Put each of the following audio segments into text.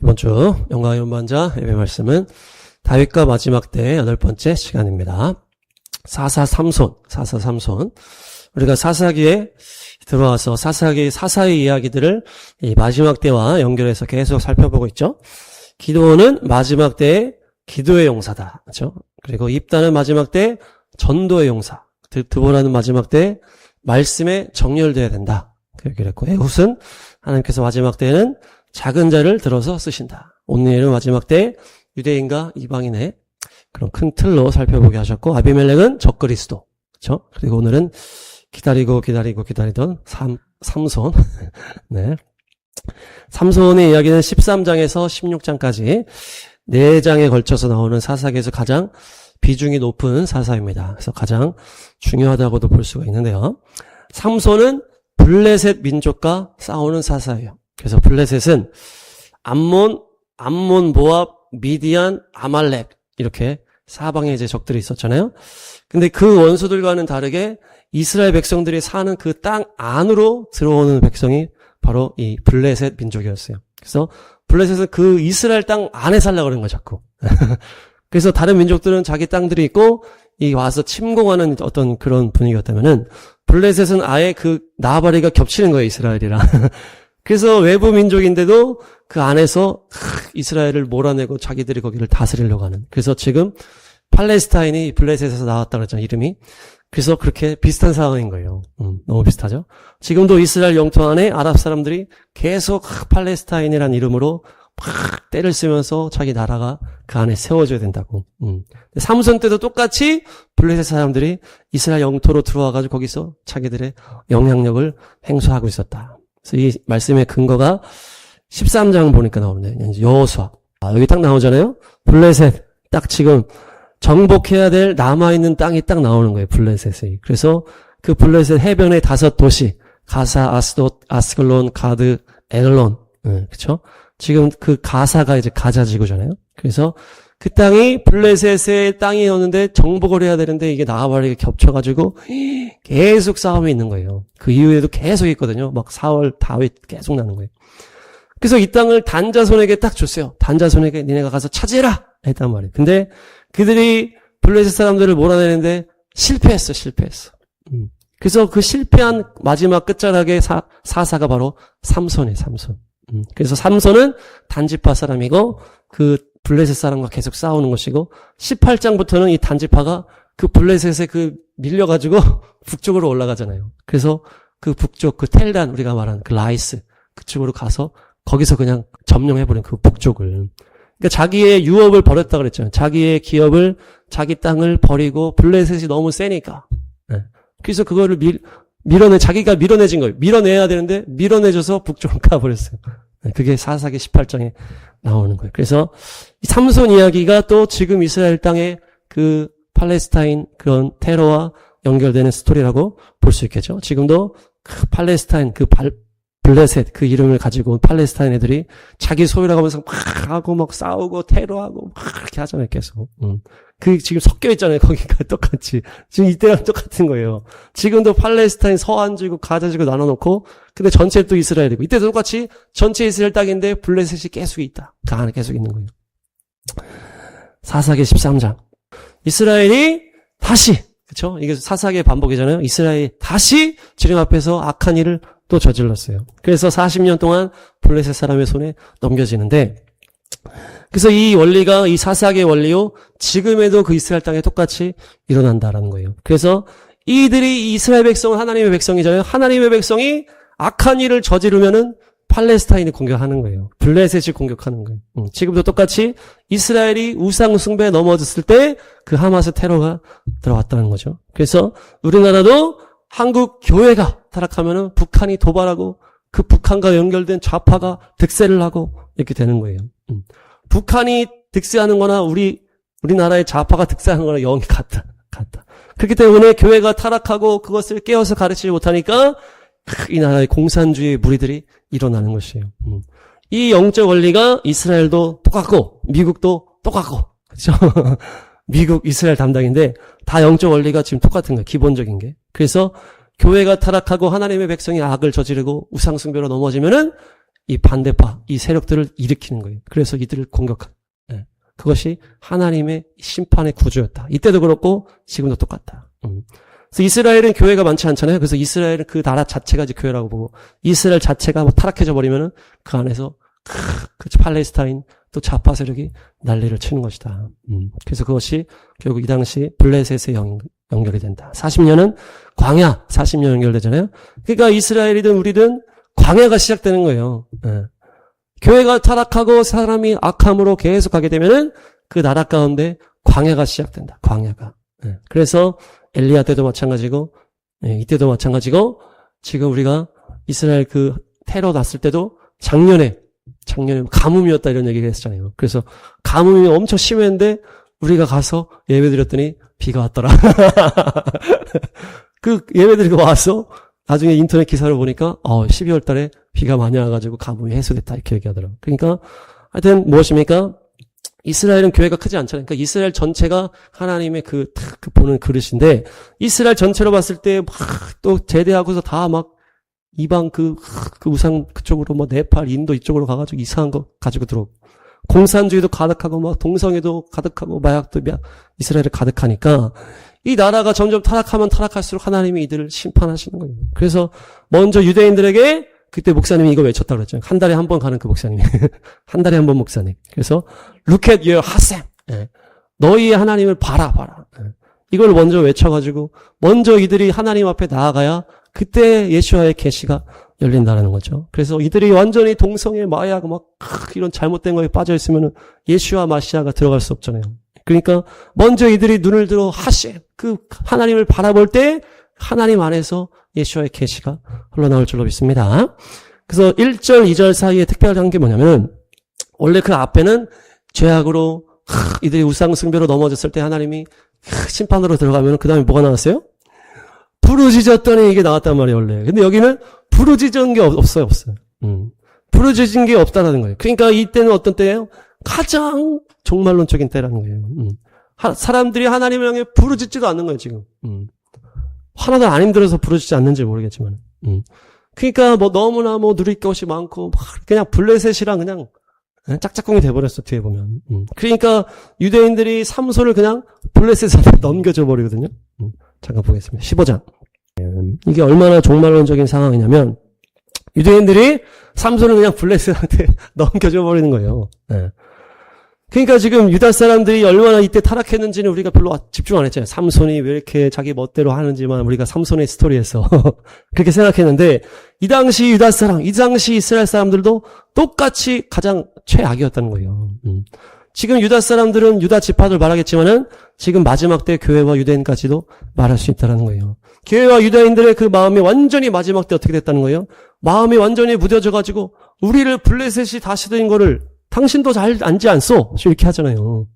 이번 주 영광의 운반자 예배 말씀은 다윗과 마지막 때의 8번째 시간입니다. 사사삼손. 우리가 사사기에 들어와서 사사의 이야기들을 이 마지막 때와 연결해서 계속 살펴보고 있죠. 기도는 마지막 때의 기도의 용사다. 그렇죠? 그리고 입다는 마지막 때 전도의 용사. 드보라는 마지막 때 말씀에 정렬되어야 된다. 그렇게 했고, 에훗은 하나님께서 마지막 때에는 작은 자를 들어서 쓰신다. 온니엘은 마지막 때 유대인과 이방인의 그런 큰 틀로 살펴보게 하셨고, 아비멜렉은 적그리스도. 그렇죠? 그리고 오늘은 기다리던 삼손. 네. 삼손의 이야기는 13장에서 16장까지 4장에 걸쳐서 나오는 사사기에서 가장 비중이 높은 사사입니다. 그래서 가장 중요하다고도 볼 수가 있는데요. 삼손은 블레셋 민족과 싸우는 사사예요. 그래서 블레셋은 암몬, 모압, 미디안, 아말렉 이렇게 사방에 이제 적들이 있었잖아요. 근데 그 원수들과는 다르게 이스라엘 백성들이 사는 그 땅 안으로 들어오는 백성이 바로 이 블레셋 민족이었어요. 그래서 블레셋은 그 이스라엘 땅 안에 살려고 그러는 거예요, 자꾸. 그래서 다른 민족들은 자기 땅들이 있고 이 와서 침공하는 어떤 그런 분위기였다면은 블레셋은 아예 그 나바리가 겹치는 거예요, 이스라엘이랑. 그래서 외부 민족인데도 그 안에서 이스라엘을 몰아내고 자기들이 거기를 다스리려고 하는. 그래서 지금 팔레스타인이 블레셋에서 나왔다 그랬잖아요, 이름이. 그래서 그렇게 비슷한 상황인 거예요. 너무 비슷하죠? 지금도 이스라엘 영토 안에 아랍 사람들이 계속 팔레스타인이라는 이름으로 막 때를 쓰면서 자기 나라가 그 안에 세워져야 된다고. 삼손 때도 똑같이 블레셋 사람들이 이스라엘 영토로 들어와가지고 거기서 자기들의 영향력을 행사하고 있었다. 그래서 이 말씀의 근거가 13장 보니까 나오는데, 여호수아. 여기 딱 나오잖아요? 블레셋. 딱 지금 정복해야 될 남아있는 땅이 딱 나오는 거예요, 블레셋이. 그래서 그 블레셋 해변의 5도시, 가사, 아스돗, 아스글론, 가드, 엘론. 그쵸? 지금 그 가사가 이제 가자 지구잖아요. 그래서 그 땅이 블레셋의 땅이었는데 정복을 해야 되는데 이게 나와바리가 겹쳐가지고 계속 싸움이 있는 거예요. 그 이후에도 계속 있거든요. 막 사월 다윗 계속 나는 거예요. 그래서 이 땅을 단자손에게 딱 줬어요. 단자손에게 니네가 가서 차지해라 했단 말이에요. 근데 그들이 블레셋 사람들을 몰아내는데 실패했어. 그래서 그 실패한 마지막 끝자락의 사사가 바로 삼손이에요, 삼손. 그래서 삼손은 단지파 사람이고 그 블레셋 사람과 계속 싸우는 것이고 18장부터는 이 단지파가 그 블레셋에 그 밀려가지고 북쪽으로 올라가잖아요. 그래서 그 북쪽 그 텔단 우리가 말하는 그 라이스 그쪽으로 가서 거기서 그냥 점령해버린 그 북쪽을. 그러니까 자기의 유업을 버렸다 그랬잖아요. 자기의 기업을 자기 땅을 버리고 블레셋이 너무 세니까. 네. 그래서 그거를 자기가 밀어내진 거예요. 밀어내야 되는데 밀어내줘서 북쪽으로 가버렸어요. 그게 사사기 18장에 나오는 거예요. 그래서 삼손 이야기가 또 지금 이스라엘 땅의 그 팔레스타인 그런 테러와 연결되는 스토리라고 볼 수 있겠죠. 지금도 그 팔레스타인 블레셋 그 이름을 가지고 온 팔레스타인 애들이 자기 소유라고 하면서 막 하고 막 싸우고 테러하고 막 이렇게 하잖아요, 계속. 그 지금 섞여 있잖아요, 거기가 똑같이. 지금 이때랑 똑같은 거예요. 지금도 팔레스타인 서안지구, 가자지구 나눠놓고, 근데 전체 또 이스라엘이고, 이때도 똑같이 전체 이스라엘 땅인데 블레셋이 계속 있다. 그 안에 계속 있는 거예요. 사사기 13장. 이스라엘이 다시, 그쵸? 이게 사사기의 반복이잖아요. 이스라엘이 다시 주님 앞에서 악한 일을 또 저질렀어요. 그래서 40년 동안 블레셋 사람의 손에 넘겨지는데, 그래서 이 원리가 이 사사기의 원리요, 지금에도 그 이스라엘 땅에 똑같이 일어난다라는 거예요. 그래서 이들이 이스라엘 백성은 하나님의 백성이잖아요. 하나님의 백성이 악한 일을 저지르면은 팔레스타인이 공격하는 거예요. 블레셋이 공격하는 거예요. 지금도 똑같이 이스라엘이 우상 숭배에 넘어졌을 때 그 하마스 테러가 들어왔다는 거죠. 그래서 우리나라도 한국 교회가 타락하면은 북한이 도발하고 그 북한과 연결된 좌파가 득세를 하고 이렇게 되는 거예요. 북한이 득세하는 거나 우리나라의 좌파가 득세하는 거나 영이 같다. 그렇기 때문에 교회가 타락하고 그것을 깨워서 가르치지 못하니까 이 나라의 공산주의 무리들이 일어나는 것이에요. 이 영적 원리가 이스라엘도 똑같고 미국도 똑같고 그렇죠? 미국, 이스라엘 담당인데 다 영적 원리가 지금 똑같은 거예요. 기본적인 게. 그래서 교회가 타락하고 하나님의 백성이 악을 저지르고 우상숭배로 넘어지면은 이 반대파, 이 세력들을 일으키는 거예요. 그래서 이들을 공격한. 예. 그것이 하나님의 심판의 구조였다. 이때도 그렇고 지금도 똑같다. 그래서 이스라엘은 교회가 많지 않잖아요. 그래서 이스라엘은 그 나라 자체가 이제 교회라고 보고 이스라엘 자체가 뭐 타락해져 버리면은 그 안에서 그 팔레스타인 또 좌파 세력이 난리를 치는 것이다. 그래서 그것이 결국 이 당시 블레셋에 연결이 된다. 40년은 광야, 40년 연결되잖아요. 그러니까 이스라엘이든 우리든 광야가 시작되는 거예요. 예. 교회가 타락하고 사람이 악함으로 계속 가게 되면은 그 나라 가운데 광야가 시작된다. 광야가. 예. 그래서 엘리야 때도 마찬가지고, 예, 이때도 마찬가지고, 지금 우리가 이스라엘 그 테러 났을 때도 작년에 가뭄이었다 이런 얘기를 했었잖아요. 그래서 가뭄이 엄청 심했는데 우리가 가서 예배 드렸더니 비가 왔더라. 그 예배 드리고 와서 나중에 인터넷 기사를 보니까 12월 달에 비가 많이 와가지고 가뭄이 해소됐다 이렇게 얘기하더라고요. 그러니까 하여튼 무엇입니까? 이스라엘은 교회가 크지 않잖아요. 그러니까 이스라엘 전체가 하나님의 그 보는 그릇인데 이스라엘 전체로 봤을 때 막 또 제대하고서 다 막 이방 그 우상 그쪽으로 뭐 네팔, 인도 이쪽으로 가가지고 이상한 거 가지고 들어오고 공산주의도 가득하고 막 동성애도 가득하고 마약도 이스라엘에 가득하니까 이 나라가 점점 타락하면 타락할수록 하나님이 이들을 심판하시는 거예요. 그래서 먼저 유대인들에게 그때 목사님이 이거 외쳤다 그랬죠. 한 달에 한 번 가는 그 목사님이 한 달에 한 번 목사님. 그래서 Look at your 하셈. 예. 너희의 하나님을 봐라. 예. 이걸 먼저 외쳐가지고 먼저 이들이 하나님 앞에 나아가야 그때 예수와의 계시가 열린다는 거죠. 그래서 이들이 완전히 동성애, 마약, 막 이런 잘못된 거에 빠져 있으면 예수와 마시아가 들어갈 수 없잖아요. 그러니까 먼저 이들이 눈을 들어 하셈, 그 하나님을 바라볼 때 하나님 안에서 예수와의 계시가 흘러나올 줄로 믿습니다. 그래서 1절, 2절 사이에 특별한 게 뭐냐면 원래 그 앞에는 죄악으로 이들이 우상 숭배로 넘어졌을 때 하나님이 심판으로 들어가면 그 다음에 뭐가 나왔어요? 부르짖었더니 이게 나왔단 말이에요, 원래. 근데 여기는 부르짖은 게 없어요. 부르짖은 게 없다라는 거예요. 그러니까 이때는 어떤 때예요? 가장 종말론적인 때라는 거예요. 사람들이 하나님을 향해 부르짖지도 않는 거예요, 지금. 하나도 안 힘들어서 부르짖지 않는지 모르겠지만. 그러니까 뭐 너무나 뭐 누릴 것이 많고, 그냥 블레셋이랑 그냥 짝짝꿍이 돼버렸어, 뒤에 보면. 그러니까 유대인들이 삼손을 그냥 블레셋한테 넘겨줘 버리거든요. 잠깐 보겠습니다. 15장. 이게 얼마나 종말론적인 상황이냐면 유대인들이 삼손을 그냥 블레셋한테 넘겨줘 버리는 거예요. 네. 그러니까 지금 유다 사람들이 얼마나 이때 타락했는지는 우리가 별로 집중 안 했잖아요. 삼손이 왜 이렇게 자기 멋대로 하는지만 우리가 삼손의 스토리에서 그렇게 생각했는데 이 당시 유다 사람, 이 당시 이스라엘 사람들도 똑같이 가장 최악이었다는 거예요. 지금 유다 사람들은 유다 지파들 말하겠지만은 지금 마지막 때 교회와 유대인까지도 말할 수 있다는 거예요. 교회와 유대인들의 그 마음이 완전히 마지막 때 어떻게 됐다는 거예요? 마음이 완전히 무뎌져가지고 우리를 블레셋이 다스린 거를 당신도 잘 안지 않소? 이렇게 하잖아요.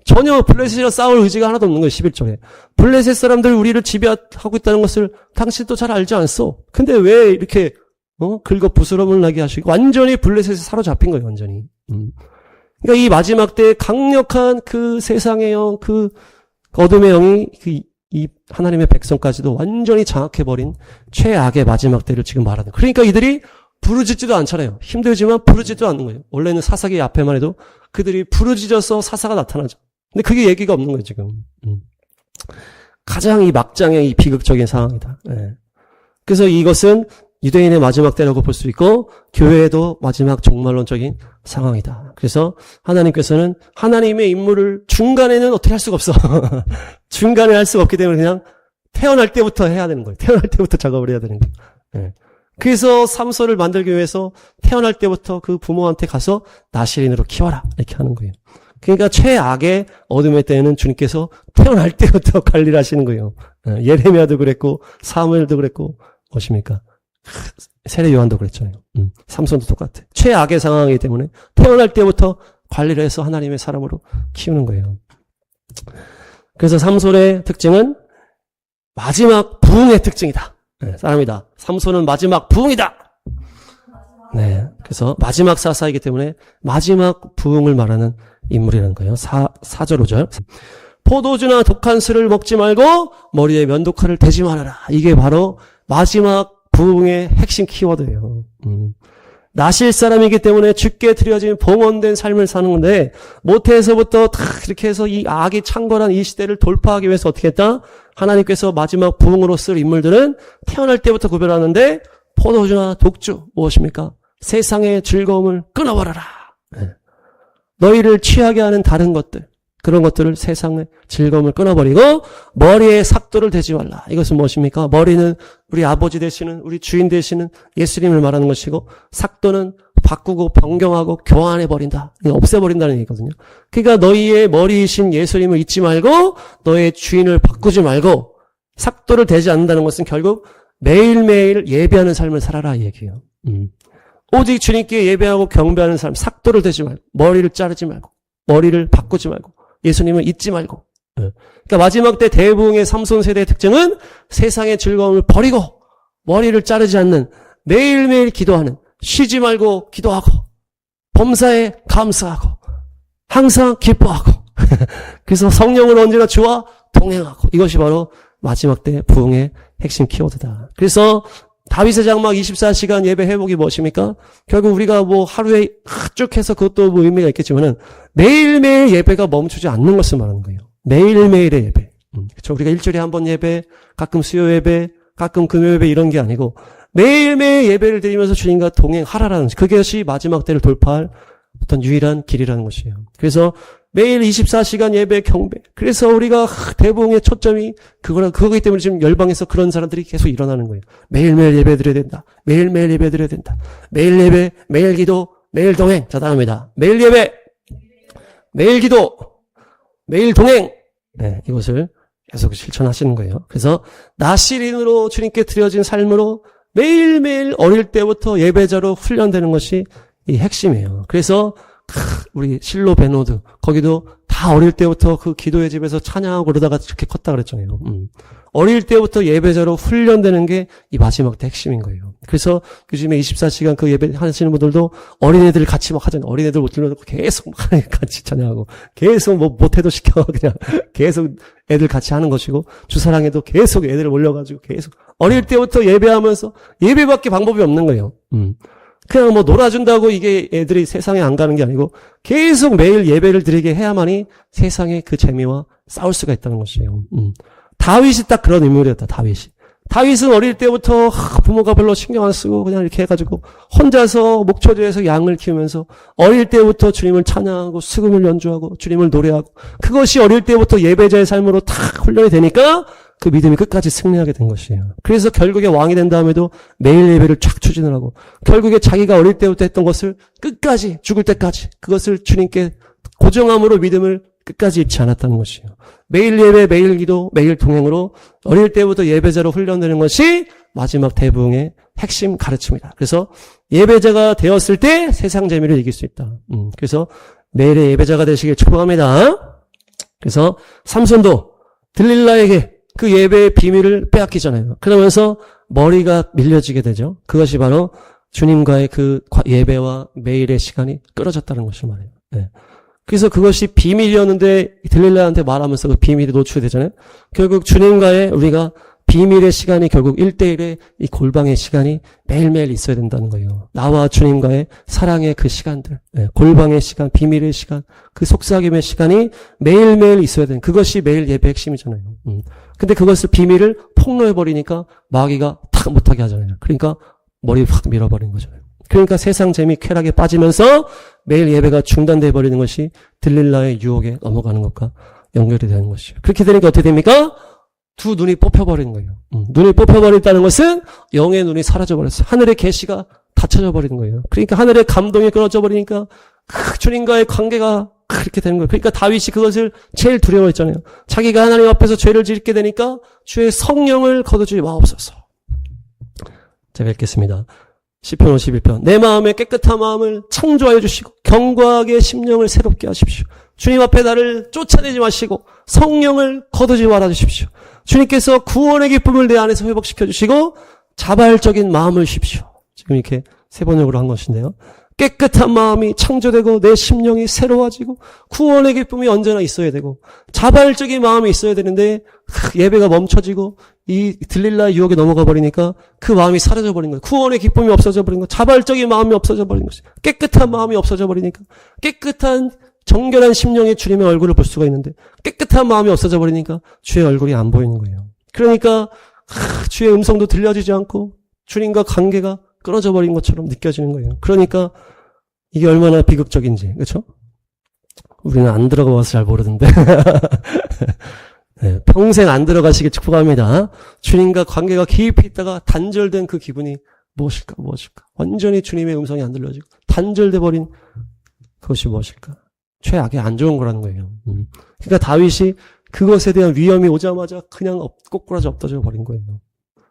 전혀 블레셋이랑 싸울 의지가 하나도 없는 거예요. 11절에. 블레셋 사람들 우리를 지배하고 있다는 것을 당신도 잘 알지 않소? 근데 왜 이렇게 긁어 부스럼을 나게 하시고 완전히 블레셋에 사로잡힌 거예요. 완전히. 그러니까 이 마지막 때 강력한 그 세상의 영, 그 어둠의 영이 이 하나님의 백성까지도 완전히 장악해버린 최악의 마지막 때를 지금 말하는 거예요. 그러니까 이들이 부르짖지도 않잖아요. 힘들지만 부르짖지도 않는 거예요. 원래는 사사기 앞에만 해도 그들이 부르짖어서 사사가 나타나죠. 근데 그게 얘기가 없는 거예요, 지금. 가장 이 막장의 이 비극적인 상황이다. 네. 그래서 이것은 유대인의 마지막 때라고 볼 수 있고 교회에도 마지막 종말론적인 상황이다. 그래서 하나님께서는 하나님의 임무를 중간에는 어떻게 할 수가 없어. 중간에 할 수가 없기 때문에 그냥 태어날 때부터 해야 되는 거예요. 태어날 때부터 작업을 해야 되는 거예요. 네. 그래서 삼손을 만들기 위해서 태어날 때부터 그 부모한테 가서 나실인으로 키워라 이렇게 하는 거예요. 그러니까 최악의 어둠의 때에는 주님께서 태어날 때부터 관리를 하시는 거예요. 예레미야도 그랬고 사무엘도 그랬고 무엇입니까? 세례 요한도 그랬잖아요. 삼손도 똑같아. 최악의 상황이기 때문에 태어날 때부터 관리를 해서 하나님의 사람으로 키우는 거예요. 그래서 삼손의 특징은 마지막 부흥의 특징이다. 네, 사람이다. 삼손은 마지막 부흥이다. 네, 그래서 마지막 사사이기 때문에 마지막 부흥을 말하는 인물이라는 거예요. 4절 5절. 포도주나 독한 술을 먹지 말고 머리에 면도칼을 대지 말아라. 이게 바로 마지막 부흥의 핵심 키워드예요. 나실 사람이기 때문에 주께 드려진 봉헌된 삶을 사는 건데 모태에서부터 다 이렇게 해서 이 악이 창궐한 이 시대를 돌파하기 위해서 어떻게 했다? 하나님께서 마지막 부흥으로 쓸 인물들은 태어날 때부터 구별하는데 포도주나 독주 무엇입니까? 세상의 즐거움을 끊어버려라. 너희를 취하게 하는 다른 것들, 그런 것들을 세상의 즐거움을 끊어버리고 머리에 삭도를 대지 말라. 이것은 무엇입니까? 머리는 우리 아버지 되시는 우리 주인 되시는 예수님을 말하는 것이고 삭도는 바꾸고 변경하고 교환해버린다. 없애버린다는 얘기거든요. 그러니까 너희의 머리이신 예수님을 잊지 말고 너의 주인을 바꾸지 말고 삭도를 대지 않는다는 것은 결국 매일매일 예배하는 삶을 살아라 이 얘기예요. 오직 주님께 예배하고 경배하는 삶, 삭도를 대지 말고 머리를 자르지 말고 머리를 바꾸지 말고 예수님을 잊지 말고. 그러니까 마지막 때 대부흥의 삼손 세대의 특징은 세상의 즐거움을 버리고 머리를 자르지 않는 매일매일 기도하는, 쉬지 말고 기도하고 범사에 감사하고 항상 기뻐하고 그래서 성령을 언제나 주와 동행하고 이것이 바로 마지막 때 부흥의 핵심 키워드다. 그래서 다윗의 장막 24시간 예배 회복이 무엇입니까? 결국 우리가 뭐 하루에 쭉 해서 그것도 뭐 의미가 있겠지만은 매일매일 예배가 멈추지 않는 것을 말하는 거예요. 매일매일의 예배. 그렇죠. 우리가 일주일에 한 번 예배, 가끔 수요 예배, 가끔 금요 예배 이런 게 아니고 매일매일 예배를 드리면서 주님과 동행하라라는 그것이 마지막 때를 돌파할 어떤 유일한 길이라는 것이에요. 그래서 매일 24시간 예배 경배. 그래서 우리가 대부흥의 초점이 그거기 때문에 지금 열방에서 그런 사람들이 계속 일어나는 거예요. 매일매일 예배 드려야 된다. 매일매일 예배 드려야 된다. 매일 예배, 매일 기도, 매일 동행. 자, 다음입니다. 매일 예배, 매일 기도, 매일 동행. 네, 이것을 계속 실천하시는 거예요. 그래서 나실인으로 주님께 드려진 삶으로 매일매일 어릴 때부터 예배자로 훈련되는 것이 이 핵심이에요. 그래서 우리 실로 베노드 거기도 다 어릴 때부터 그 기도의 집에서 찬양하고 그러다가 그렇게 컸다 그랬잖아요. 어릴 때부터 예배자로 훈련되는 게 이 마지막 때 핵심인 거예요. 그래서 요즘에 24시간 그 예배 하시는 분들도 어린애들 같이 막 하잖아요. 어린애들 못 들려놓고 계속 막 같이 찬양하고 계속 뭐 못해도 시켜 그냥 계속 애들 같이 하는 것이고 주사랑에도 계속 애들 몰려가지고 계속 어릴 때부터 예배하면서 예배밖에 방법이 없는 거예요. 그냥 뭐 놀아준다고 이게 애들이 세상에 안 가는 게 아니고 계속 매일 예배를 드리게 해야만이 세상의 그 재미와 싸울 수가 있다는 것이에요. 다윗이 딱 그런 인물이었다. 다윗은 어릴 때부터 부모가 별로 신경 안 쓰고 그냥 이렇게 해가지고 혼자서 목초지에서 양을 키우면서 어릴 때부터 주님을 찬양하고 수금을 연주하고 주님을 노래하고 그것이 어릴 때부터 예배자의 삶으로 탁 훈련이 되니까 그 믿음이 끝까지 승리하게 된 것이에요. 그래서 결국에 왕이 된 다음에도 매일 예배를 쫙 추진을 하고 결국에 자기가 어릴 때부터 했던 것을 끝까지 죽을 때까지 그것을 주님께 고정함으로 믿음을 끝까지 잃지 않았다는 것이에요. 매일 예배, 매일 기도, 매일 동행으로 어릴 때부터 예배자로 훈련되는 것이 마지막 대부흥의 핵심 가르침이다. 그래서 예배자가 되었을 때 세상 재미를 이길 수 있다. 그래서 매일의 예배자가 되시길 축복합니다. 그래서 삼손도 들릴라에게 그 예배의 비밀을 빼앗기잖아요. 그러면서 머리가 밀려지게 되죠. 그것이 바로 주님과의 그 예배와 매일의 시간이 끊어졌다는 것을 말해요. 네. 그래서 그것이 비밀이었는데 들릴라한테 말하면서 그 비밀이 노출되잖아요. 결국 주님과의 우리가 비밀의 시간이 결국 1대1의 이 골방의 시간이 매일매일 있어야 된다는 거예요. 나와 주님과의 사랑의 그 시간들, 골방의 시간, 비밀의 시간, 그 속삭임의 시간이 매일매일 있어야 되는 그것이 매일 예배 핵심이잖아요. 근데 그것을 비밀을 폭로해버리니까 마귀가 탁 못하게 하잖아요. 그러니까 머리 확 밀어버리는 거잖아요. 그러니까 세상 재미 쾌락에 빠지면서 매일 예배가 중단돼 버리는 것이 들릴라의 유혹에 넘어가는 것과 연결이 되는 것이에요. 그렇게 되니까 어떻게 됩니까? 두 눈이 뽑혀버리는 거예요. 눈이 뽑혀버린다는 것은 영의 눈이 사라져버렸어요. 하늘의 계시가 닫혀져 버리는 거예요. 그러니까 하늘의 감동이 끊어져 버리니까 주님과의 관계가 그렇게 되는 거예요. 그러니까 다윗이 그것을 제일 두려워했잖아요. 자기가 하나님 앞에서 죄를 짓게 되니까 주의 성령을 거두지 마옵소서. 제가 읽겠습니다. 시편 51편. 내 마음에 깨끗한 마음을 창조하여 주시고 경과하게 심령을 새롭게 하십시오. 주님 앞에 나를 쫓아내지 마시고 성령을 거두지 말아 주십시오. 주님께서 구원의 기쁨을 내 안에서 회복시켜 주시고 자발적인 마음을 주십시오. 지금 이렇게 세 번역으로 한 것인데요. 깨끗한 마음이 창조되고 내 심령이 새로워지고 구원의 기쁨이 언제나 있어야 되고 자발적인 마음이 있어야 되는데 예배가 멈춰지고 이 들릴라 유혹에 넘어가 버리니까 그 마음이 사라져 버린 거예요. 구원의 기쁨이 없어져 버린 거예요. 자발적인 마음이 없어져 버린 거예요. 깨끗한 마음이 없어져 버리니까 깨끗한 정결한 심령의 주님의 얼굴을 볼 수가 있는데 깨끗한 마음이 없어져 버리니까 주의 얼굴이 안 보이는 거예요. 그러니까 주의 음성도 들려지지 않고 주님과 관계가 끊어져 버린 것처럼 느껴지는 거예요. 그러니까 이게 얼마나 비극적인지, 그렇죠? 우리는 안 들어가 봐서 잘 모르는데 네, 평생 안 들어가시길 축복합니다. 주님과 관계가 깊이 있다가 단절된 그 기분이 무엇일까? 완전히 주님의 음성이 안 들려지고 단절돼 버린 그것이 무엇일까? 최악의 안 좋은 거라는 거예요. 그러니까 다윗이 그것에 대한 위험이 오자마자 그냥 꼬꾸라져 엎어져 버린 거예요.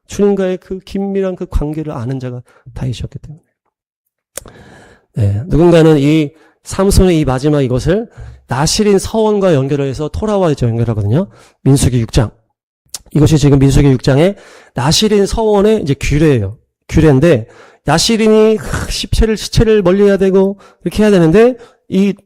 주님과의 그 긴밀한 그 관계를 아는 자가 다윗이었기 때문에. 네, 누군가는 이 삼손의 이 마지막 이것을 나실인 서원과 연결을 해서 토라와 연결하거든요. 민수기 6장. 이것이 지금 민수기 6장의 나실인 서원의 이제 규례예요. 규례인데 나실인이 시체를 멀리해야 되고 이렇게 해야 되는데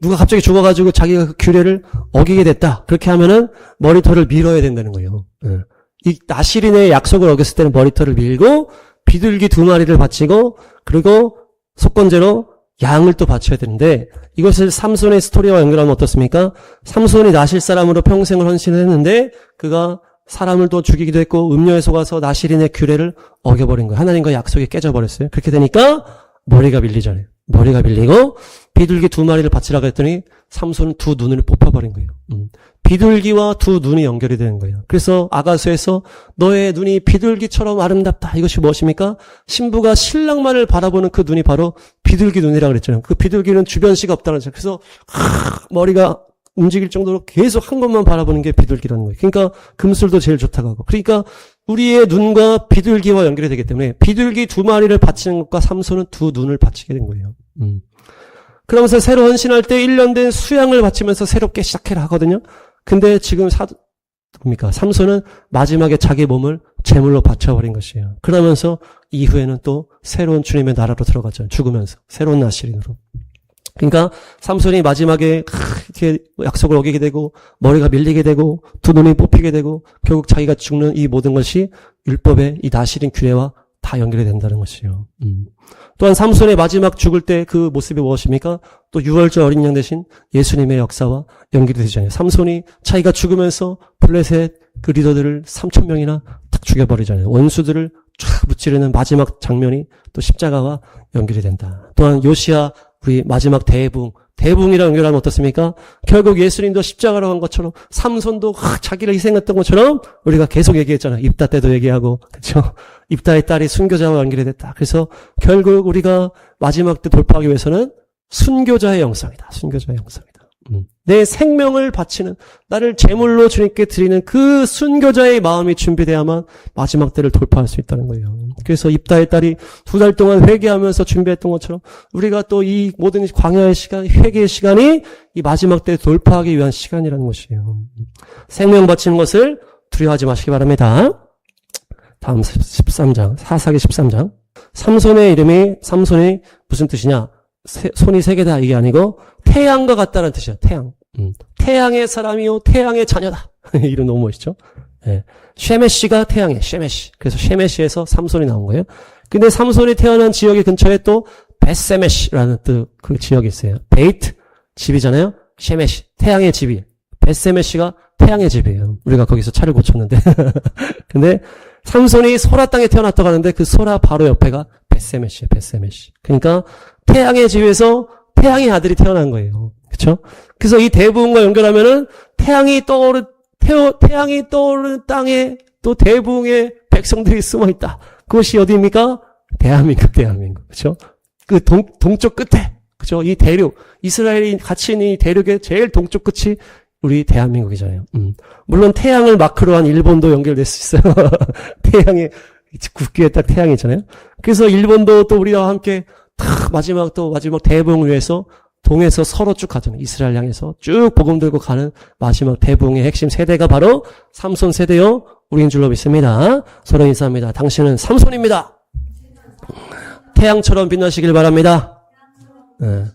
누가 갑자기 죽어가지고 자기가 그 규례를 어기게 됐다. 그렇게 하면은 머리털을 밀어야 된다는 거예요. 네. 이 나실인의 약속을 어겼을 때는 머리털을 밀고 비둘기 2마리를 바치고 그리고 속건제로 양을 또 바쳐야 되는데 이것을 삼손의 스토리와 연결하면 어떻습니까? 삼손이 나실 사람으로 평생을 헌신을 했는데 그가 사람을 또 죽이기도 했고 음료에 속아서 나실인의 규례를 어겨버린 거예요. 하나님과 약속이 깨져버렸어요. 그렇게 되니까 머리가 밀리잖아요. 머리가 밀리고 비둘기 2마리를 바치라고 했더니 삼손은 2 눈을 뽑아버린 거예요. 비둘기와 2 눈이 연결이 되는 거예요. 그래서 아가수에서 너의 눈이 비둘기처럼 아름답다. 이것이 무엇입니까? 신부가 신랑만을 바라보는 그 눈이 바로 비둘기 눈이라고 그랬잖아요. 그 비둘기는 주변시가 없다는 거죠. 그래서 머리가 움직일 정도로 계속 한 것만 바라보는 게 비둘기라는 거예요. 그러니까 금술도 제일 좋다고 하고. 그러니까 우리의 눈과 비둘기와 연결이 되기 때문에 비둘기 2마리를 바치는 것과 삼손은 2 눈을 바치게 된 거예요. 그러면서 새로 헌신할 때 1년 된 수양을 바치면서 새롭게 시작해라 하거든요. 근데 지금 삼손은 마지막에 자기 몸을 제물로 바쳐버린 것이에요. 그러면서 이후에는 또 새로운 주님의 나라로 들어가죠. 죽으면서. 새로운 나실인으로. 그러니까 삼손이 마지막에 이렇게 약속을 어기게 되고 머리가 밀리게 되고 2 눈이 뽑히게 되고 결국 자기가 죽는 이 모든 것이 율법의 이 나실인 규례와 다 연결이 된다는 것이에요. 또한 삼손의 마지막 죽을 때 그 모습이 무엇입니까? 또 유월절 어린 양 대신 예수님의 역사와 연결이 되잖아요. 삼손이 자기가 죽으면서 블레셋 그 리더들을 3,000명이나 탁 죽여버리잖아요. 원수들을 쫙 무찌르는 마지막 장면이 또 십자가와 연결이 된다. 또한 요시야 우리 마지막 대붕이랑 연결하면 어떻습니까? 결국 예수님도 십자가로 한 것처럼 삼손도 자기를 희생했던 것처럼 우리가 계속 얘기했잖아요. 입다 때도 얘기하고 그렇죠? 입다의 딸이 순교자와 연결이 됐다. 그래서 결국 우리가 마지막 때 돌파하기 위해서는 순교자의 영성이다. 순교자의 영성이다. 내 생명을 바치는 나를 제물로 주님께 드리는 그 순교자의 마음이 준비돼야만 마지막 때를 돌파할 수 있다는 거예요. 그래서 입다의 딸이 2달 동안 회개하면서 준비했던 것처럼 우리가 또 이 모든 광야의 시간, 회개의 시간이 이 마지막 때 돌파하기 위한 시간이라는 것이에요. 생명 바치는 것을 두려워하지 마시기 바랍니다. 다음 13장, 사사기 13장. 삼손의 삼손이 무슨 뜻이냐? 손이 3개다 이게 아니고 태양과 같다는 뜻이야. 태양. 태양의 사람이요 태양의 자녀다. 이름 너무 멋있죠? 네. 쉐메시가 태양이에요. 쉐메시. 그래서 쉐메시에서 삼손이 나온 거예요. 근데 삼손이 태어난 지역의 근처에 또 벳세메시라는 그 지역이 있어요. 베이트 집이잖아요. 쉐메시 태양의 집이. 벳세메시가 태양의 집이에요. 우리가 거기서 차를 고쳤는데. 근데 삼손이 소라 땅에 태어났다고 하는데 그 소라 바로 옆에가 벳세메시예요. 벳세메시. 그러니까 태양의 집에서 태양의 아들이 태어난 거예요. 그렇죠? 그래서 이 대부흥과 연결하면은 태양이 떠오르는 땅에 또 대부흥의 백성들이 숨어 있다. 그것이 어디입니까? 대한민국. 그렇죠? 그 동쪽 끝에. 그렇죠? 이 대륙, 이스라엘이 같이 있는 이 대륙의 제일 동쪽 끝이 우리 대한민국이잖아요. 물론 태양을 마크로 한 일본도 연결될 수 있어요. 태양의 국기에 딱 태양이 있잖아요. 그래서 일본도 또 우리와 함께 마지막 대부흥을 위해서 동에서 서로 쭉 가잖아요. 이스라엘 향해서 쭉 복음 들고 가는 마지막 대부흥의 핵심 세대가 바로 삼손 세대요. 우리인 줄로 믿습니다. 서로 인사합니다. 당신은 삼손입니다. 태양처럼 빛나시길 바랍니다. 네.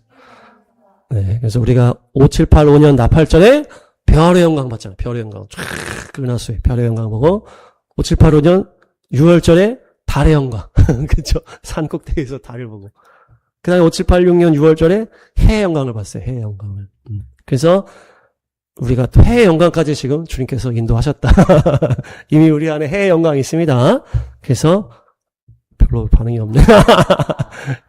네. 그래서 우리가 5785년 나팔절에 별의 영광 봤잖아요. 별의 영광. 쫙 은하수에 별의 영광 보고 5785년 6월절에 달의 영광. 그쵸? 산 꼭대기에서 달을 보고. 그 다음에 5786년 6월절에 해의 영광을 봤어요. 해의 영광을. 그래서 우리가 또 해의 영광까지 지금 주님께서 인도하셨다. 이미 우리 안에 해의 영광이 있습니다. 그래서 별로 반응이 없네.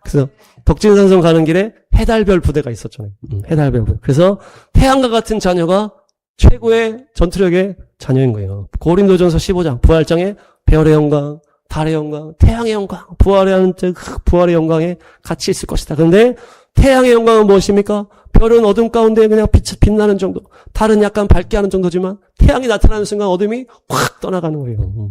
그래서 덕진산성 가는 길에 해달별 부대가 있었잖아요. 해달별 부대. 그래서 태양과 같은 자녀가 최고의 전투력의 자녀인 거예요. 고린도전서 15장 부활장에 별의 영광, 달의 영광, 태양의 영광, 부활의 영광에 같이 있을 것이다. 그런데 태양의 영광은 무엇입니까? 별은 어둠 가운데 그냥 빛나는 정도, 달은 약간 밝게 하는 정도지만 태양이 나타나는 순간 어둠이 확 떠나가는 거예요.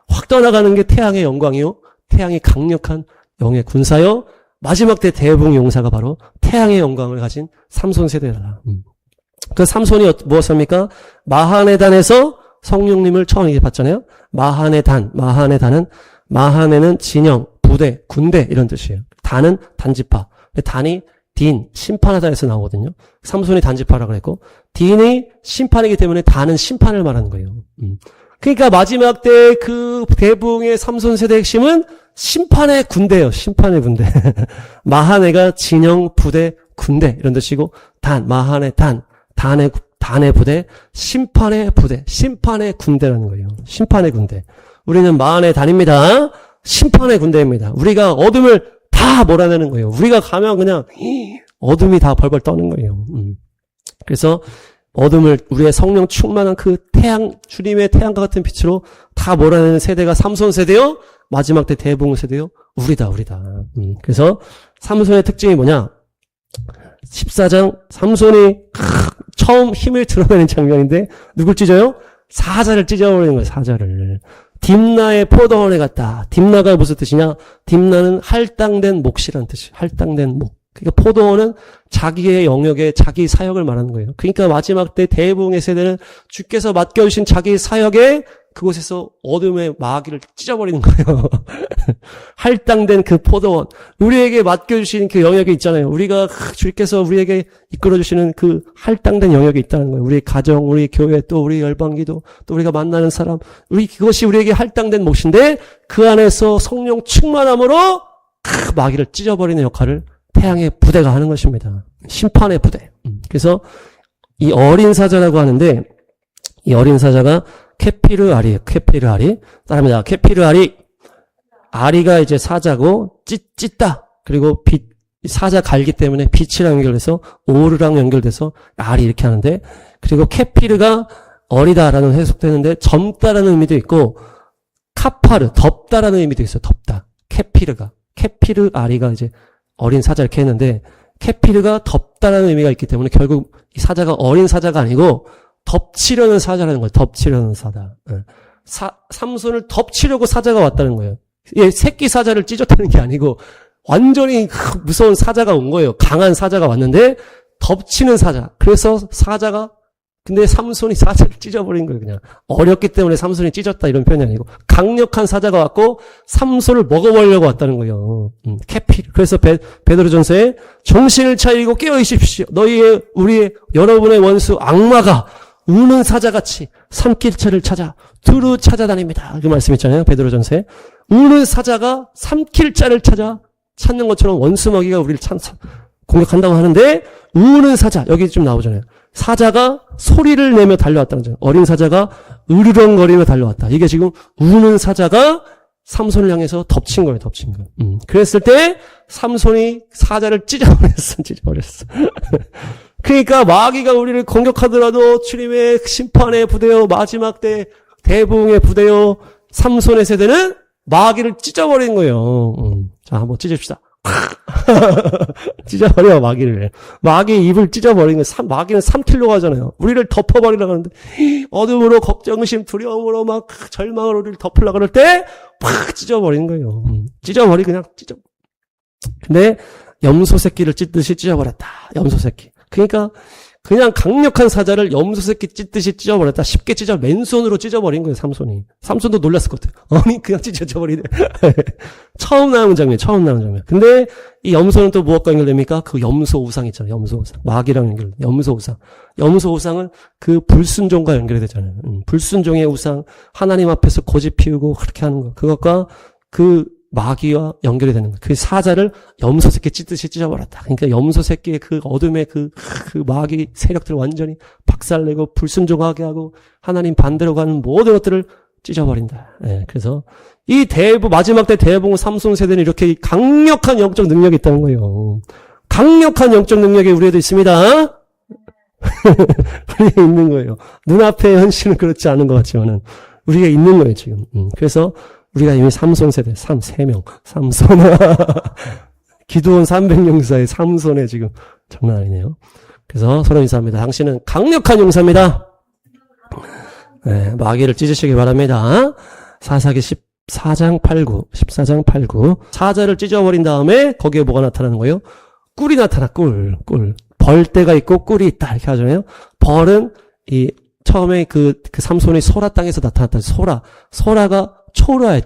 확 떠나가는 게 태양의 영광이요. 태양이 강력한 영의 군사요. 마지막 때 대붕 용사가 바로 태양의 영광을 가진 삼손 세대다. 그 삼손이 무엇입니까? 마하네단에서 성령님을 처음 이제 봤잖아요. 마하네단은 마하네는 진영, 부대, 군대 이런 뜻이에요. 단은 단지파. 단이 딘, 심판하다에서 나오거든요. 삼손이 단지파라고 그랬고 딘이 심판이기 때문에 단은 심판을 말하는 거예요. 그러니까 마지막 때 그 대붕의 삼손 세대 핵심은 심판의 군대예요. 심판의 군대. 마하네가 진영, 부대, 군대 이런 뜻이고 마하네 단의 부대, 심판의 부대, 심판의 군대라는 거예요. 심판의 군대. 우리는 마하네 단입니다. 심판의 군대입니다. 우리가 어둠을 다 몰아내는 거예요. 우리가 가면 그냥 어둠이 다 벌벌 떠는 거예요. 그래서 어둠을 우리의 성령 충만한 그 태양, 주님의 태양과 같은 빛으로 다 몰아내는 세대가 삼손 세대요. 마지막 때 대붕 세대요. 우리다. 그래서 삼손의 특징이 뭐냐? 14장 삼손이 처음 힘을 드러내는 장면인데 누굴 찢어요? 사자를 찢어버리는 거예요. 사자를. 딥나의 포도원에 갔다. 딥나가 무슨 뜻이냐? 딥나는 할당된 몫이라는 뜻이에요. 할당된 몫. 그러니까 포도원은 자기의 영역에 자기 사역을 말하는 거예요. 그러니까 마지막 때 대부흥의 세대는 주께서 맡겨주신 자기 사역에 그곳에서 어둠의 마귀를 찢어버리는 거예요. 할당된 그 포도원. 우리에게 맡겨주신 그 영역이 있잖아요. 우리가 주께서 우리에게 이끌어주시는 그 할당된 영역이 있다는 거예요. 우리 가정, 우리 교회, 또 우리 열방기도, 또 우리가 만나는 사람. 그것이 우리에게 할당된 몫인데 그 안에서 성령 충만함으로 마귀를 찢어버리는 역할을 태양의 부대가 하는 것입니다. 심판의 부대. 그래서 이 어린 사자라고 하는데 이 어린 사자가 케피르아리예요. 케피르아리. 따라합니다. 케피르아리. 아리가 이제 사자고 찢다. 그리고 사자 갈기 때문에 빛이랑 연결돼서 오르랑 연결돼서 아리 이렇게 하는데 그리고 케피르가 어리다라는 해석되는데 젊다라는 의미도 있고 카파르 덥다라는 의미도 있어요. 덥다. 케피르아리가 이제 어린 사자 이렇게 했는데 케피르가 덥다라는 의미가 있기 때문에 결국 이 사자가 어린 사자가 아니고 덮치려는 사자라는 거예요. 덮치려는 사자. 삼손을 덮치려고 사자가 왔다는 거예요. 얘 새끼 사자를 찢었다는 게 아니고 완전히 무서운 사자가 온 거예요. 강한 사자가 왔는데 덮치는 사자. 그래서 근데 삼손이 사자를 찢어버린 거예요. 그냥 어렸기 때문에 삼손이 찢었다 이런 표현이 아니고 강력한 사자가 왔고 삼손을 먹어버리려고 왔다는 거예요. 캐피. 그래서 베드로전서에 정신을 차리고 깨어 있십시오. 여러분의 원수 악마가 우는 사자같이 삼킬처를 찾아 두루 찾아다닙니다. 그 말씀 있잖아요. 베드로전서에 우는 사자가 삼킬자를 찾는 것처럼 원수 마귀가 우리를 공격한다고 하는데 우는 사자 여기 좀 나오잖아요. 사자가 소리를 내며 달려왔다는 거죠. 어린 사자가 으르렁거리며 달려왔다. 이게 지금 우는 사자가 삼손을 향해서 덮친 거예요. 그랬을 때 삼손이 사자를 찢어버렸어. 그러니까 마귀가 우리를 공격하더라도 주님의 심판의 부대요, 마지막 때 대부흥의 부대요, 삼손의 세대는 마귀를 찢어버리는 거예요. 자, 한번 찢읍시다. 찢어버려, 마귀를. 마귀의 입을 찢어버리는 거예요. 마귀는 삼키려고 하잖아요. 우리를 덮어버리려고 하는데, 어둠으로, 걱정심, 두려움으로 막 절망으로 우리를 덮으려고 그럴 때, 팍 찢어버리는 거예요. 그냥 찢어. 근데, 염소 새끼를 찢듯이 찢어버렸다. 염소 새끼. 그러니까, 그냥 강력한 사자를 염소 새끼 찢듯이 찢어버렸다. 쉽게 맨손으로 찢어버린 거예요, 삼손이. 삼손도 놀랐을 것 같아요. 아니, 그냥 찢어버리네. 처음 나온 장면. 근데 이 염소는 또 무엇과 연결됩니까? 그 염소 우상 있잖아요, 염소 우상. 마귀랑 연결돼. 염소 우상. 염소 우상은 그 불순종과 연결이 되잖아요. 불순종의 우상, 하나님 앞에서 고집 피우고 그렇게 하는 거. 그것과 그 마귀와 연결이 되는 거예요. 그 사자를 염소 새끼 찢듯이 찢어버렸다. 그러니까 염소 새끼의 그 어둠의 그 마귀 세력들을 완전히 박살내고 불순종하게 하고 하나님 반대로 가는 모든 것들을 찢어버린다. 예, 그래서 이 마지막 때 대부분 삼손 세대는 이렇게 강력한 영적 능력이 있다는 거예요. 강력한 영적 능력이 우리에도 있습니다. 우리가 있는 거예요. 눈앞의 현실은 그렇지 않은 것 같지만은 우리가 있는 거예요, 지금. 그래서 우리가 이미 삼손 세대, 3명, 삼손. 기도원 300용사의 삼손에 지금 장난 아니네요. 그래서 서로 인사합니다. 당신은 강력한 용사입니다. 네, 마귀를 찢으시기 바랍니다. 사사기 14장 8구. 사자를 찢어버린 다음에 거기에 뭐가 나타나는 거예요? 꿀이 나타나, 꿀. 벌떼가 있고 꿀이 있다. 이렇게 하잖아요. 벌은 처음에 그 삼손이 소라 땅에서 나타났다. 소라가 초르아.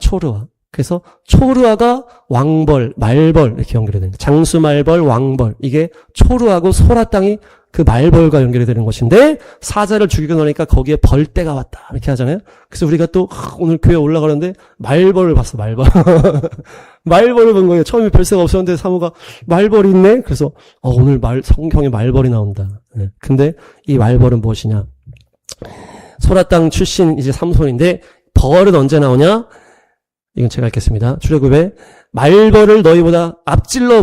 그래서 초르아가 왕벌, 말벌 이렇게 연결이 됩니다. 장수 말벌, 왕벌. 이게 초르하고 소라 땅이 그 말벌과 연결이 되는 것인데 사자를 죽이고 나니까 거기에 벌떼가 왔다. 이렇게 하잖아요. 그래서 우리가 또 오늘 교회 올라가는데 말벌을 봤어. 말벌. 말벌을 본 거예요. 처음에 별세가 없었는데 사모가 말벌이 있네. 그래서 오늘 성경에 말벌이 나온다. 네. 근데 이 말벌은 무엇이냐? 소라 땅 출신 이제 삼손인데 벌은 언제 나오냐? 이건 제가 읽겠습니다. 출애굽에 말벌을 너희보다 앞질러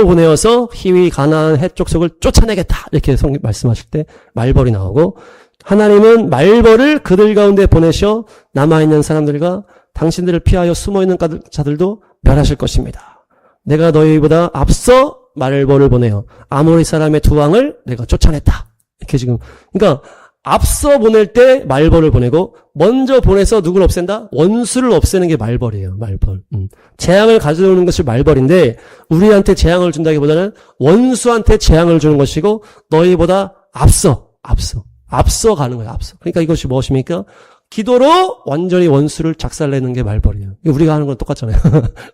보내어서 희위 가나안 헷 족속을 쫓아내겠다. 이렇게 성경 말씀하실 때 말벌이 나오고 하나님은 말벌을 그들 가운데 보내셔 남아있는 사람들과 당신들을 피하여 숨어있는 자들도 멸하실 것입니다. 내가 너희보다 앞서 말벌을 보내어 아모리 사람의 두 왕을 내가 쫓아냈다. 이렇게 지금 그러니까 앞서 보낼 때 말벌을 보내고 먼저 보내서 누구를 없앤다? 원수를 없애는 게 말벌이에요. 말벌. 재앙을 가져오는 것이 말벌인데 우리한테 재앙을 준다기보다는 원수한테 재앙을 주는 것이고 너희보다 앞서 가는 거예요. 앞서. 그러니까 이것이 무엇입니까? 기도로 완전히 원수를 작살내는 게 말벌이에요. 우리가 하는 건 똑같잖아요.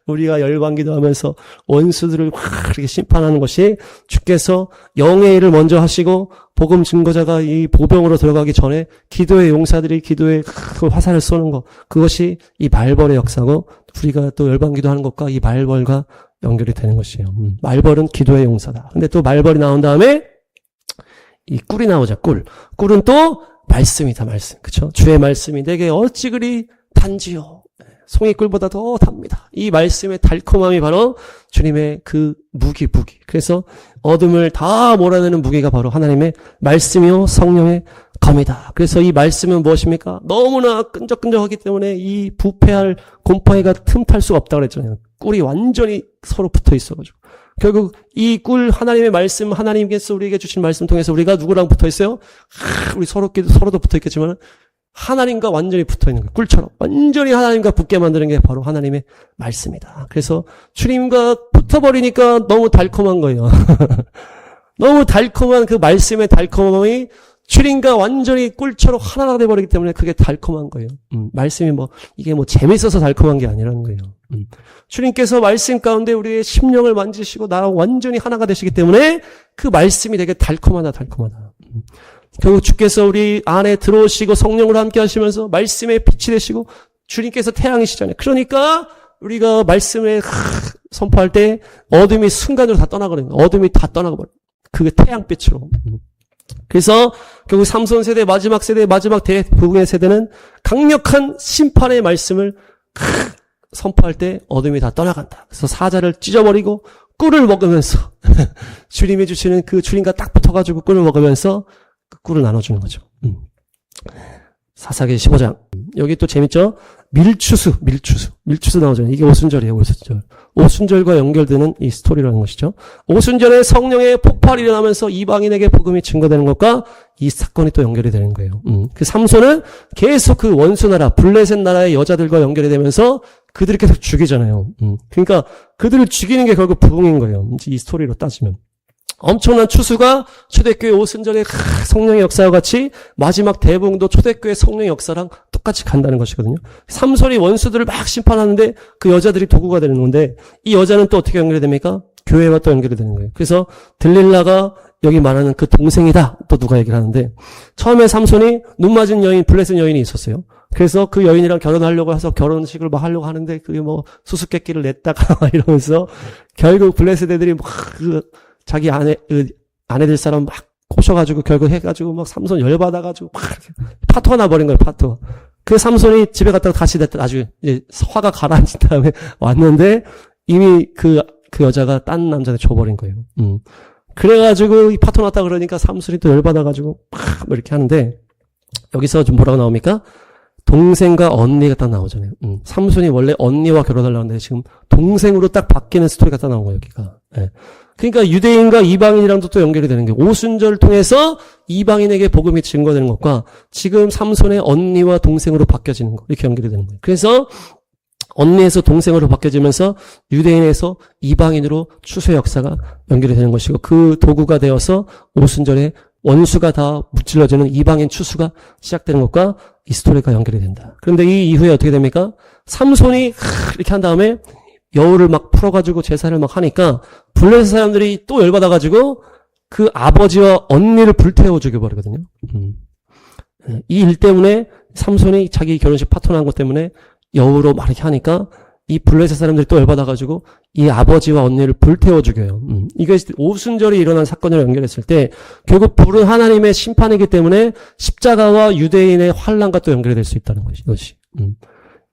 우리가 열방기도 하면서 원수들을 이렇게 심판하는 것이 주께서 영의 일을 먼저 하시고 복음 증거자가 이 보병으로 들어가기 전에 기도의 용사들이 기도의 그 화살을 쏘는 것, 그것이 이 말벌의 역사고 우리가 또 열방기도 하는 것과 이 말벌과 연결이 되는 것이에요. 말벌은 기도의 용사다. 근데 또 말벌이 나온 다음에 이 꿀이 나오자. 꿀은 또 말씀이다, 말씀. 그쵸? 주의 말씀이 내게 어찌 그리 단지요. 송이꿀보다 더 답니다. 이 말씀의 달콤함이 바로 주님의 그 무기. 그래서 어둠을 다 몰아내는 무기가 바로 하나님의 말씀이요 성령의 검이다. 그래서 이 말씀은 무엇입니까? 너무나 끈적끈적하기 때문에 이 부패할 곰팡이가 틈탈 수가 없다고 그랬잖아요. 꿀이 완전히 서로 붙어 있어가지고. 결국 이 꿀 하나님의 말씀, 하나님께서 우리에게 주신 말씀 통해서 우리가 누구랑 붙어 있어요? 우리 서로도 붙어 있겠지만 하나님과 완전히 붙어 있는 거예요. 꿀처럼 완전히 하나님과 붙게 만드는 게 바로 하나님의 말씀이다. 그래서 주님과 붙어버리니까 너무 달콤한 거예요. 너무 달콤한 그 말씀의 달콤함이 주님과 완전히 꿀처럼 하나가 돼버리기 때문에 그게 달콤한 거예요. 말씀이 이게 재밌어서 달콤한 게 아니라는 거예요. 주님께서 말씀 가운데 우리의 심령을 만지시고 나랑 완전히 하나가 되시기 때문에 그 말씀이 되게 달콤하다. 결국 주께서 우리 안에 들어오시고 성령으로 함께 하시면서 말씀의 빛이 되시고 주님께서 태양이시잖아요. 그러니까 우리가 말씀을 선포할 때 어둠이 순간으로 다 떠나거든요. 어둠이 다 떠나버려요. 그게 태양빛으로. 그래서 결국 삼손 세대, 마지막 대부분의 세대는 강력한 심판의 말씀을 선포할 때 어둠이 다 떠나간다. 그래서 사자를 찢어버리고 꿀을 먹으면서 주님이 주시는 그 주님과 딱 붙어가지고 꿀을 먹으면서 그 꿀을 나눠주는 거죠. 사사기 15장. 여기 또 재밌죠? 밀추수 나오잖아요. 이게 오순절이에요, 오순절. 오순절과 연결되는 이 스토리라는 것이죠. 오순절에 성령의 폭발이 일어나면서 이방인에게 복음이 증거되는 것과 이 사건이 또 연결이 되는 거예요. 그 삼손은 계속 그 원수 나라, 블레셋 나라의 여자들과 연결이 되면서 그들을 계속 죽이잖아요. 그러니까 그들을 죽이는 게 결국 부흥인 거예요. 이 스토리로 따지면. 엄청난 추수가 초대교회 오순절의 성령의 역사와 같이 마지막 대붕도 초대교회 성령의 역사랑 똑같이 간다는 것이거든요. 삼손이 원수들을 막 심판하는데 그 여자들이 도구가 되는 건데 이 여자는 또 어떻게 연결이 됩니까? 교회와 또 연결이 되는 거예요. 그래서 들릴라가 여기 말하는 그 동생이다. 또 누가 얘기를 하는데 처음에 삼손이 눈 맞은 여인, 블레셋 여인이 있었어요. 그래서 그 여인이랑 결혼하려고 해서 결혼식을 막 하려고 하는데 그게 뭐 수수께끼를 냈다가 이러면서 결국 블레셋 애들이 막 자기 아내들 사람 막 꼬셔가지고 결국 해가지고 막 삼손 열받아가지고 막 파토가 나버린 거예요, 파토. 그 삼손이 집에 갔다가 다시 나중에 이제 화가 가라앉은 다음에 왔는데 이미 그 여자가 딴 남자한테 줘버린 거예요. 그래가지고 이 파토 났다 그러니까 삼손이 또 열받아가지고 막 이렇게 하는데 여기서 좀 뭐라고 나옵니까? 동생과 언니가 딱 나오잖아요. 삼손이 원래 언니와 결혼하려고 하는데 지금 동생으로 딱 바뀌는 스토리가 딱 나온 거예요, 여기가. 네. 그러니까 유대인과 이방인이랑도 또 연결이 되는 게 오순절을 통해서 이방인에게 복음이 증거되는 것과 지금 삼손의 언니와 동생으로 바뀌어지는 것 이렇게 연결이 되는 거예요. 그래서 언니에서 동생으로 바뀌어지면서 유대인에서 이방인으로 추수의 역사가 연결이 되는 것이고 그 도구가 되어서 오순절에 원수가 다 무찔러지는 이방인 추수가 시작되는 것과 이 스토리가 연결이 된다. 그런데 이 이후에 어떻게 됩니까? 삼손이 이렇게 한 다음에 여우를 막 풀어가지고 제사를 막 하니까 블레셋 사람들이 또 열받아가지고 그 아버지와 언니를 불태워 죽여버리거든요. 이 일 때문에 삼손이 자기 결혼식 파토난 것 때문에 여우로 막 이렇게 하니까 이 블레셋 사람들이 또 열받아가지고 이 아버지와 언니를 불태워 죽여요. 이게 오순절이 일어난 사건으로 연결했을 때 결국 불은 하나님의 심판이기 때문에 십자가와 유대인의 환란과 또 연결이 될 수 있다는 것이 이것이.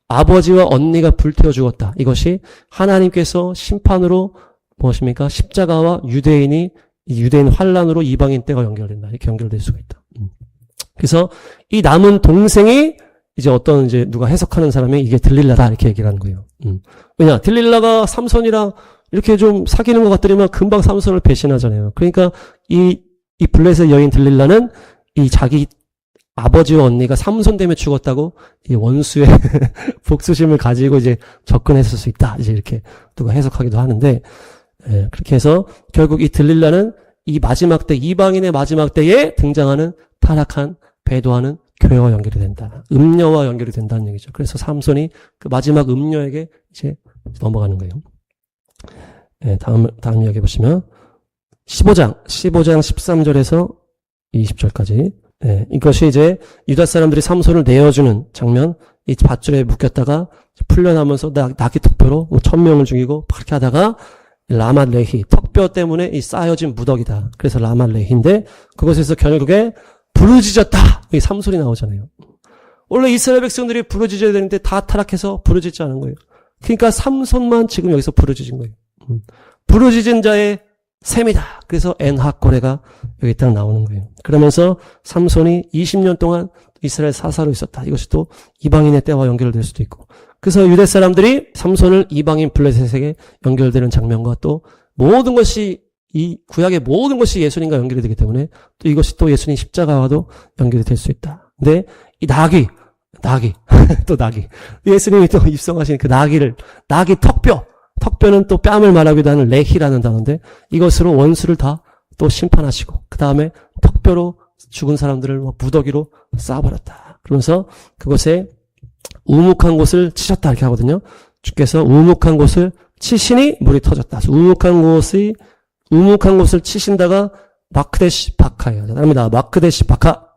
아버지와 언니가 불태워 죽었다. 이것이 하나님께서 심판으로 무엇입니까? 십자가와 유대인 환란으로 이방인 때가 연결된다. 이렇게 연결될 수가 있다. 그래서 이 남은 동생이 이제 어떤 이제 누가 해석하는 사람이 이게 들릴라다 이렇게 얘기를 하는 거예요. 왜냐? 들릴라가 삼손이랑 이렇게 좀 사귀는 것 같더니만 금방 삼손을 배신하잖아요. 그러니까 이 블레셋 여인 들릴라는 이 자기 아버지와 언니가 삼손 때문에 죽었다고 이 원수의 복수심을 가지고 이제 접근했을 수 있다. 이제 이렇게 누가 해석하기도 하는데, 그렇게 해서 결국 이 들릴라는 이 마지막 때, 이방인의 마지막 때에 등장하는 타락한, 배도하는 교회와 연결이 된다. 음녀와 연결이 된다는 얘기죠. 그래서 삼손이 그 마지막 음녀에게 이제 넘어가는 거예요. 다음 이야기 보시면 15장 13절에서 20절까지. 이것이 이제 유다 사람들이 삼손을 내어주는 장면, 이 밧줄에 묶였다가 풀려나면서 낙이 턱뼈로 1000명을 죽이고 그렇게 하다가 라말레히, 턱뼈 때문에 이 쌓여진 무더기다. 그래서 라말레히인데 그곳에서 결국에 부르짖었다. 이 삼손이 나오잖아요. 원래 이스라엘 백성들이 부르짖어야 되는데 다 타락해서 부르짖지 않은 거예요. 그러니까 삼손만 지금 여기서 부르짖은 거예요. 부르짖은 자의 셈이다. 그래서 엔하코레가 여기 딱 나오는 거예요. 그러면서 삼손이 20년 동안 이스라엘 사사로 있었다. 이것이 또 이방인의 때와 연결될 수도 있고. 그래서 유대 사람들이 삼손을 이방인 블레셋에게 연결되는 장면과 또 모든 것이 이 구약의 모든 것이 예수님과 연결이 되기 때문에 또 이것이 또 예수님 십자가와도 연결이 될 수 있다. 근데 이 낙이 또 낙이 예수님이 또 입성하신 그 낙이 턱뼈는 또 뺨을 말하기도 하는 레히라는 단어인데 이것으로 원수를 다 또 심판하시고 그 다음에 턱뼈로 죽은 사람들을 무더기로 쌓아버렸다. 그러면서 그곳에 우묵한 곳을 치셨다 이렇게 하거든요. 주께서 우묵한 곳을 치시니 물이 터졌다. 우묵한 곳을 치신다가 마크데시 바카예요. 합니다. 마크데시 바카.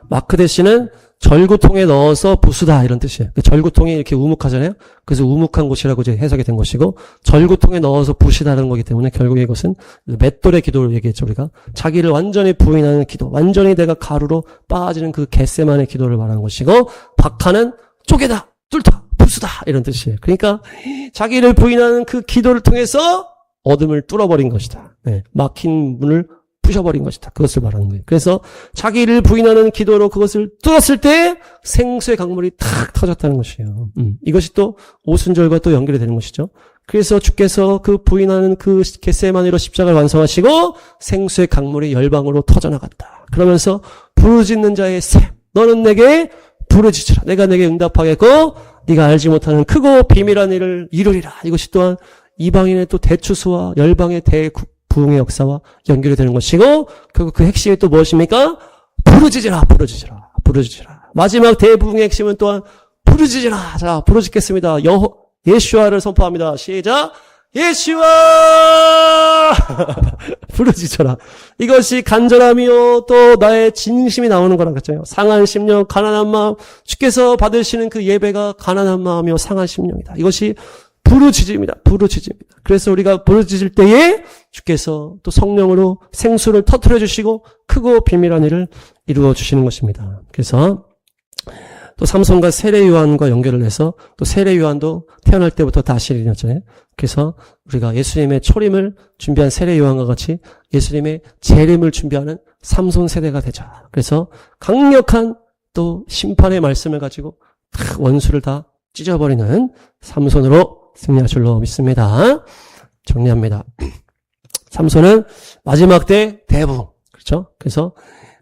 마크데시는 절구통에 넣어서 부수다 이런 뜻이에요. 절구통이 이렇게 우묵하잖아요. 그래서 우묵한 곳이라고 이제 해석이 된 것이고 절구통에 넣어서 부시다는 거기 때문에 결국에 이것은 맷돌의 기도를 얘기했죠. 우리가 자기를 완전히 부인하는 기도, 완전히 내가 가루로 빠지는 그 겟세만의 기도를 말하는 것이고 박하는 쪼개다, 뚫다, 부수다 이런 뜻이에요. 그러니까 자기를 부인하는 그 기도를 통해서 어둠을 뚫어버린 것이다. 막힌 문을 부셔버린 것이다. 그것을 말하는 거예요. 그래서 자기를 부인하는 기도로 그것을 뚫었을 때 생수의 강물이 탁 터졌다는 것이에요. 이것이 또 오순절과 또 연결이 되는 것이죠. 그래서 주께서 그 부인하는 그 겟세마네로 십자가를 완성하시고 생수의 강물이 열방으로 터져나갔다. 그러면서 부르짖는 자의 셈, 너는 내게 부르짖으라. 내가 내게 응답하겠고 네가 알지 못하는 크고 비밀한 일을 이루리라. 이것이 또한 이방인의 또 대추수와 열방의 부흥의 역사와 연결이 되는 것이고, 결국 그 핵심이 또 무엇입니까? 부르짖으라, 부르짖으라, 부르짖으라. 마지막 대부흥의 핵심은 또한 부르짖으라. 자, 부르짖겠습니다. 예슈아를 선포합니다. 시작. 예슈아! 부르짖어라. 이것이 간절함이요 또 나의 진심이 나오는 거란 거죠. 상한 심령, 가난한 마음, 주께서 받으시는 그 예배가 가난한 마음이요 상한 심령이다. 이것이 부르짖음이다. 부르짖음이다. 그래서 우리가 부르짖을 때에 주께서 또 성령으로 생수를 터뜨려 주시고 크고 비밀한 일을 이루어 주시는 것입니다. 그래서 또 삼손과 세례 요한과 연결을 해서 또 세례 요한도 태어날 때부터 다 아시리였잖아요. 그래서 우리가 예수님의 초림을 준비한 세례 요한과 같이 예수님의 재림을 준비하는 삼손 세대가 되자. 그래서 강력한 또 심판의 말씀을 가지고 원수를 다 찢어버리는 삼손으로 승리할 줄로 믿습니다. 정리합니다. 삼손은 마지막 때 대부흥. 그렇죠? 그래서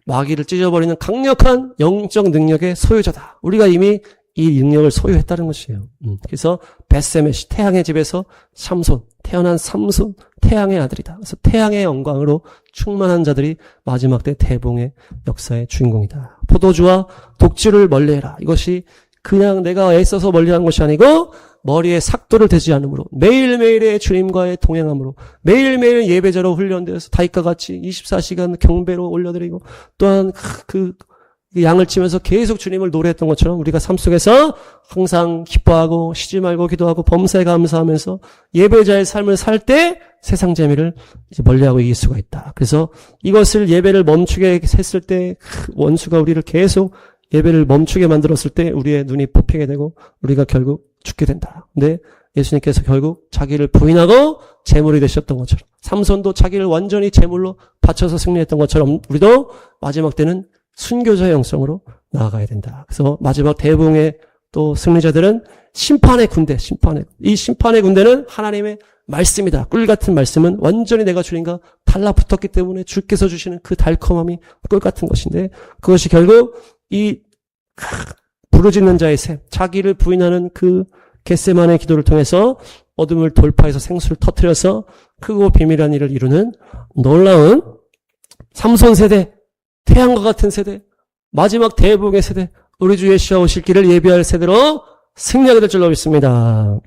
마귀를 찢어버리는 강력한 영적 능력의 소유자다. 우리가 이미 이 능력을 소유했다는 것이에요. 그래서 벳세메시 태양의 집에서 삼손, 태어난 삼손, 태양의 아들이다. 그래서 태양의 영광으로 충만한 자들이 마지막 때 대부흥의 역사의 주인공이다. 포도주와 독주를 멀리해라. 이것이 그냥 내가 애써서 멀리한 것이 아니고 머리에 삭도를 대지 않으므로 매일매일의 주님과의 동행함으로 매일매일 예배자로 훈련되어서 다윗과 같이 24시간 경배로 올려드리고 또한 그 양을 치면서 계속 주님을 노래했던 것처럼 우리가 삶 속에서 항상 기뻐하고 쉬지 말고 기도하고 범사에 감사하면서 예배자의 삶을 살 때 세상 재미를 이제 멀리하고 이길 수가 있다. 그래서 이것을 예배를 멈추게 했을 때 원수가 우리를 계속 예배를 멈추게 만들었을 때 우리의 눈이 뽑히게 되고 우리가 결국 죽게 된다. 근데 예수님께서 결국 자기를 부인하고 제물이 되셨던 것처럼 삼손도 자기를 완전히 제물로 바쳐서 승리했던 것처럼 우리도 마지막 때는 순교자의 영성으로 나아가야 된다. 그래서 마지막 대부흥의 또 승리자들은 심판의 군대, 이 심판의 군대는 하나님의 말씀이다. 꿀 같은 말씀은 완전히 내가 주님과 달라붙었기 때문에 주께서 주시는 그 달콤함이 꿀 같은 것인데 그것이 결국 이 부르짖는 자의 셈, 자기를 부인하는 그 겟세마네 기도를 통해서 어둠을 돌파해서 생수를 터뜨려서 크고 비밀한 일을 이루는 놀라운 삼손 세대, 태양과 같은 세대, 마지막 대부흥의 세대, 우리 주 예수와 오실 길을 예비할 세대로 승리하게 될 줄로 믿습니다.